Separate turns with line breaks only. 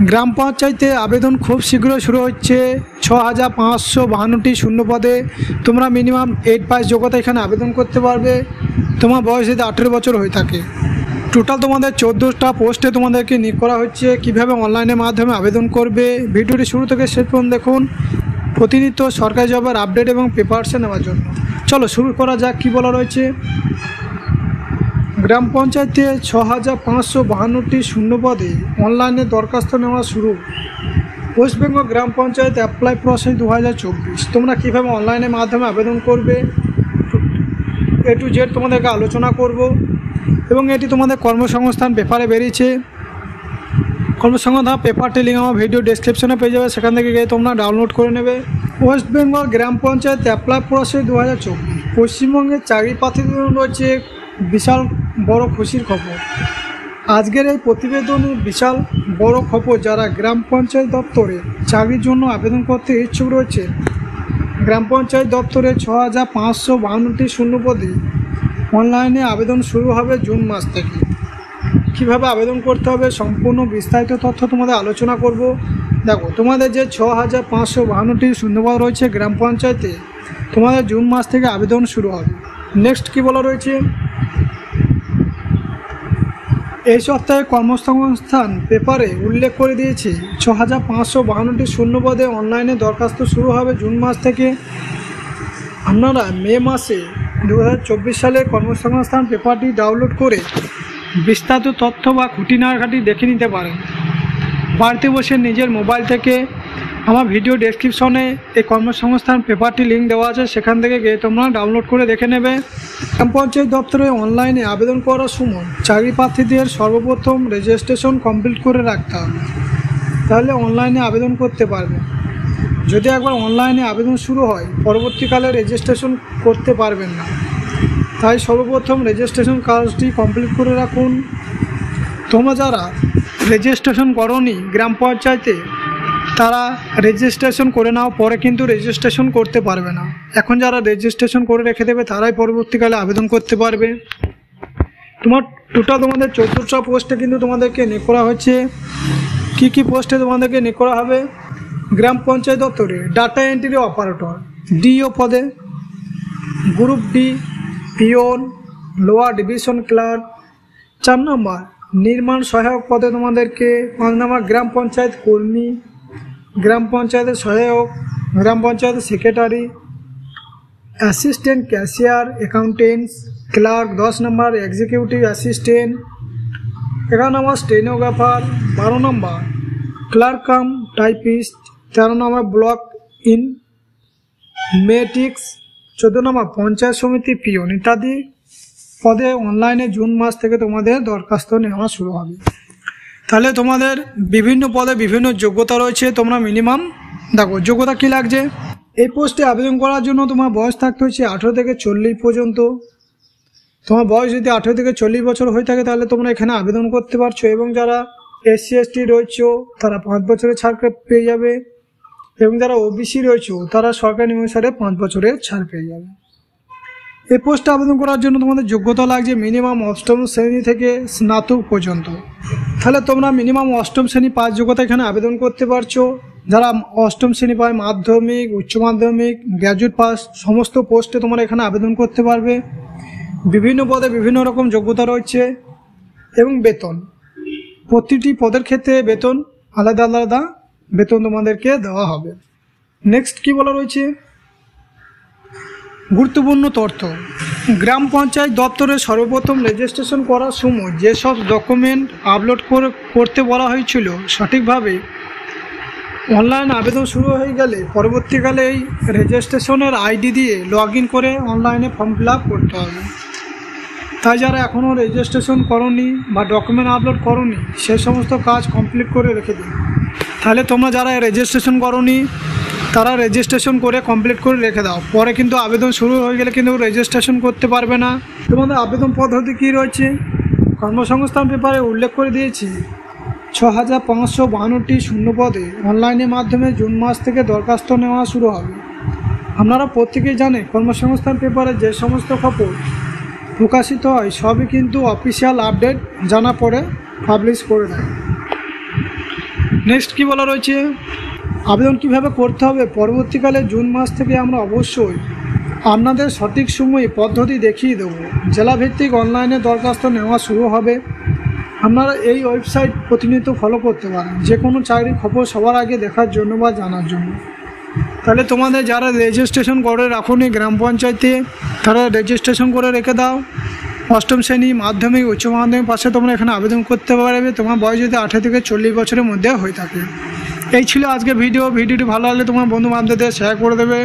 গ্রাম পঞ্চায়েতে আবেদন খুব শীঘ্রই শুরু হচ্ছে। 6552টি শূন্য পদে তোমরা মিনিমাম 8 পাস যোগ্যতা এখানে আবেদন করতে পারবে। তোমার বয়স যদি 18 বছর হয়ে থাকে। টোটাল তোমাদের 14টা পোস্টে তোমাদেরকে নিয়োগ করা হচ্ছে। কীভাবে অনলাইনের মাধ্যমে আবেদন করবে ভিডিওটি শুরু থেকে শেষ পর্যন্ত দেখুন, প্রতিনিয়ত সরকারি জবের আপডেট এবং পেপারসে নেওয়ার জন্য। চলো শুরু করা যাক। কী বলা রয়েছে, গ্রাম পঞ্চায়েতে 6552টি শূন্য পদে অনলাইনে দরখাস্ত নেওয়া শুরু। ওয়েস্ট বেঙ্গল গ্রাম পঞ্চায়েত অ্যাপ্লাই প্রসেস 2024। তোমরা কীভাবে অনলাইনের মাধ্যমে আবেদন করবে A to Z তোমাদেরকে আলোচনা করব। এবং এটি তোমাদের কর্মসংস্থান পেপারে বেরিয়েছে। কর্মসংস্থান পেপারটি লিঙ্ক আমার ভিডিও ডেসক্রিপশনে পেয়ে যাবে, সেখান থেকে গিয়ে তোমরা ডাউনলোড করে নেবে। ওয়েস্ট বেঙ্গল গ্রাম পঞ্চায়েত অ্যাপ্লাই প্রসেস 2024। পশ্চিমবঙ্গের চাকরি প্রার্থীদের রয়েছে বিশাল বড় খুশির খবর। আজকের এই প্রতিবেদনে বিশাল বড় খবর, যারা গ্রাম পঞ্চায়েত দপ্তরে চাকরির জন্য আবেদন করতে ইচ্ছুক রয়েছে। গ্রাম পঞ্চায়েত দপ্তরে 6552টি শূন্য পদে অনলাইনে আবেদন শুরু হবে জুন মাস থেকে। কীভাবে আবেদন করতে হবে সম্পূর্ণ বিস্তারিত তথ্য তোমাদের আলোচনা করব। দেখো, তোমাদের যে 6552টি শূন্যপদ রয়েছে গ্রাম পঞ্চায়েতে, তোমাদের জুন মাস থেকে আবেদন শুরু হবে। নেক্সট কী বলা রয়েছে, এই সপ্তাহে কর্মসংস্থান পেপারে উল্লেখ করে দিয়েছে 6552টি শূন্য পদে অনলাইনে দরখাস্ত শুরু হবে জুন মাস থেকে। আপনারা মে মাসে 2024 সালের কর্মসংস্থান পেপারটি ডাউনলোড করে বিস্তারিত তথ্য বা খুঁটিনাটি দেখে নিতে পারেন। বাড়িতে বসে নিজের মোবাইল থেকে আমার ভিডিও ডেসক্রিপশনে এই কর্মসংস্থান পেপারটি লিঙ্ক দেওয়া আছে, সেখান থেকে গিয়ে তোমরা ডাউনলোড করে দেখে নেবে। গ্রাম পঞ্চায়েত দপ্তরে অনলাইনে আবেদন করার সময় চাকরি প্রার্থীদের সর্বপ্রথম রেজিস্ট্রেশন কমপ্লিট করে রাখতে হবে, তাহলে অনলাইনে আবেদন করতে পারবে। যদি একবার অনলাইনে আবেদন শুরু হয়, পরবর্তীকালে রেজিস্ট্রেশন করতে পারবেন না। তাই সর্বপ্রথম রেজিস্ট্রেশন কাজটি কমপ্লিট করে রাখুন। তোমরা যারা রেজিস্ট্রেশন করোনি গ্রাম পঞ্চায়েতে, তারা রেজিস্ট্রেশন করে নাও, পরে কিন্তু রেজিস্ট্রেশন করতে পারবে না। এখন যারা রেজিস্ট্রেশন করে রেখে দেবে তারাই পরবর্তীকালে আবেদন করতে পারবে। তোমাদের 14টা পোস্টে কিন্তু তোমাদেরকে নিয়োগ করা হচ্ছে। কী পোস্টে তোমাদেরকে নিয়োগ করা হবে, গ্রাম পঞ্চায়েত দপ্তরে ডাটা এন্ট্রি অপারেটর ডিও পদে, group D peon, lower division clerk. 4 number নির্মাণ সহায়ক পদে তোমাদেরকে। 5 নম্বর গ্রাম পঞ্চায়েত কর্মী, গ্রাম পঞ্চায়েতের সহায়ক, গ্রাম পঞ্চায়েতের secretary, assistant cashier, accountants, clerk. 10 number executive assistant. 11 number stenographer. 12 number clerk cum typist. 13 number block informatics. 14 number panchayat samiti peon ইত্যাদি পদে অনলাইনে জুন মাস থেকে তোমাদের দরখাস্ত নেওয়া শুরু হবে। তাহলে তোমাদের বিভিন্ন পদে বিভিন্ন যোগ্যতা রয়েছে। তোমরা মিনিমাম দেখো যোগ্যতা কী লাগছে। এই পোস্টে আবেদন করার জন্য তোমার বয়স থাকতে হচ্ছে 18 থেকে 40 পর্যন্ত। তোমার বয়স যদি 18 থেকে 40 বছর হয়ে থাকে তাহলে তোমরা এখানে আবেদন করতে পারছো। এবং যারা SC ST রয়েছে তারা 5 বছরের ছাড় পেয়ে যাবে। এবং যারা OBC রয়েছে তারা সরকারি অনুসারে 5 বছরের ছাড় পেয়ে যাবে। এই পোস্টে আবেদন করার জন্য তোমাদের যোগ্যতা লাগছে মিনিমাম 8ম শ্রেণী থেকে স্নাতক পর্যন্ত। তাহলে তোমরা মিনিমাম 8ম শ্রেণী পাস যোগ্যতা এখানে আবেদন করতে পারছো। যারা 8ম শ্রেণী পায়, মাধ্যমিক, উচ্চ মাধ্যমিক, গ্র্যাজুয়েট পাস, সমস্ত পোস্টে তোমরা এখানে আবেদন করতে পারবে। বিভিন্ন পদে বিভিন্ন রকম যোগ্যতা রয়েছে এবং বেতন, প্রতিটি পদের ক্ষেত্রে বেতন আলাদা আলাদা বেতন তোমাদেরকে দেওয়া হবে। নেক্সট কি বলা রয়েছে, গুরুত্বপূর্ণ তথ্য। গ্রাম পঞ্চায়েত দপ্তরে সর্বপ্রথম রেজিস্ট্রেশন করার সময় যেসব ডকুমেন্ট আপলোড করতে বলা হয়েছিল সঠিকভাবে অনলাইন আবেদন শুরু হয়ে গেলে পরবর্তীকালে এই রেজিস্ট্রেশনের ID দিয়ে লগ ইন করে অনলাইনে ফর্ম ফিল আপ করতে হবে। তাই যারা এখনও রেজিস্ট্রেশন করোনি বা ডকুমেন্ট আপলোড করোনি সেই সমস্ত কাজ কমপ্লিট করে রেখে দিন। তাহলে তোমরা যারা রেজিস্ট্রেশন করোনি তারা রেজিস্ট্রেশন করে কমপ্লিট করে রেখে দাও, পরে কিন্তু আবেদন শুরু হয়ে গেলে কিন্তু রেজিস্ট্রেশন করতে পারবে না। তোমাদের আবেদন পদ্ধতি কী রয়েছে, কর্মসংস্থান পেপারে উল্লেখ করে দিয়েছি 6552টি শূন্য পদে অনলাইনের মাধ্যমে জুন মাস থেকে দরখাস্ত নেওয়া শুরু হবে। আপনারা প্রত্যেকেই জানে কর্মসংস্থান পেপারে যে সমস্ত খবর প্রকাশিত হয় সবই কিন্তু অফিসিয়াল আপডেট জানা পরে পাবলিশ করে দেয়। নেক্সট কী বলা রয়েছে, আবেদন কিভাবে করতে হবে। পরবর্তীকালে জুন মাস থেকে আমরা অবশ্যই আপনাদের সঠিক সময়ে পদ্ধতি দেখিয়ে দেবো। জেলাভিত্তিক অনলাইনে দরখাস্ত নেওয়া শুরু হবে। আপনারা এই ওয়েবসাইট প্রতিনিয়ত ফলো করতে পারেন যে কোনো চাকরির খবর সবার আগে দেখার জন্য বা জানার জন্য। তাহলে তোমাদের যারা রেজিস্ট্রেশন করে রাখুনি গ্রাম পঞ্চায়েতে, তারা রেজিস্ট্রেশন করে রেখে দাও। অষ্টম শ্রেণী, মাধ্যমিক, উচ্চ মাধ্যমিক পাশে তোমরা এখানে আবেদন করতে পারবে। তোমার বয়স যদি 18 থেকে 40 বছরের মধ্যে হয়ে থাকে। এই ছিল আজকে ভিডিওটি ভালো লাগলে তোমার বন্ধু বান্ধবদের শেয়ার করে দেবে।